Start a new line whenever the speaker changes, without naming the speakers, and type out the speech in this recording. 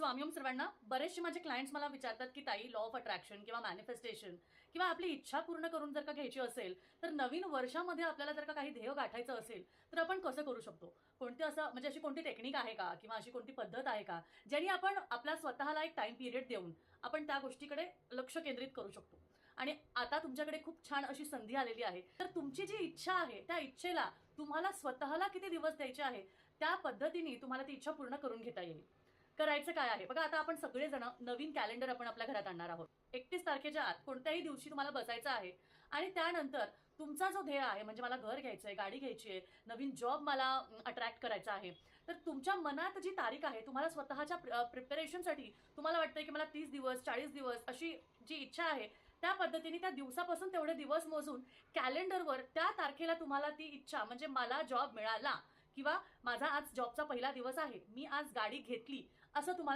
स्वामी ओम सर्वांना. बरेचसे माझे क्लायंट्स मला विचारतात की ताई, लॉ ऑफ अट्रॅक्शन किंवा मॅनिफेस्टेशन किंवा आपली इच्छा पूर्ण करून जर का घ्यायची असेल, तर नवीन वर्षामध्ये आपल्याला जर का काही ध्येय गाठायचं असेल, तर आपण कसं करू शकतो? कोणते असं म्हणजे अशी कोणती टेक्निक आहे का किंवा अशी कोणती पद्धत आहे का, ज्याने आपण आपल्या स्वतःला एक टाईम पिरियड देऊन आपण त्या गोष्टीकडे लक्ष केंद्रित करू शकतो? आणि आता तुमच्याकडे खूप छान अशी संधी आलेली आहे. तर तुमची जी इच्छा आहे, त्या इच्छेला तुम्हाला स्वतःला किती दिवस द्यायचे आहे, त्या पद्धतीने तुम्हाला ती इच्छा पूर्ण करून घेता येईल. करायचं काय आहे बघा, आता आपण सगळेजण नवीन कॅलेंडर आपण आपल्या घरात आणणार आहोत. 31 तारखेच्या आत कोणत्याही दिवशी तुम्हाला बसायचं आहे आणि त्यानंतर तुमचा जो ध्येय आहे, म्हणजे मला घर घ्यायचंय, गाडी घ्यायची आहे, नवीन जॉब मला अट्रॅक्ट करायचा आहे, तर तुमच्या मनात जी तारीख आहे, तुम्हाला स्वतःच्या प्रिपरेशनसाठी तुम्हाला वाटतंय की मला 30 दिवस 40 दिवस अशी जी इच्छा आहे, त्या पद्धतीने त्या दिवसापासून तेवढे दिवस मोजून कॅलेंडरवर त्या तारखेला तुम्हाला ती इच्छा, म्हणजे मला जॉब मिळाला किंवा माझा आज जॉबचा पहिला दिवस आहे, मी आज गाडी घेतली, असं तुम्हाला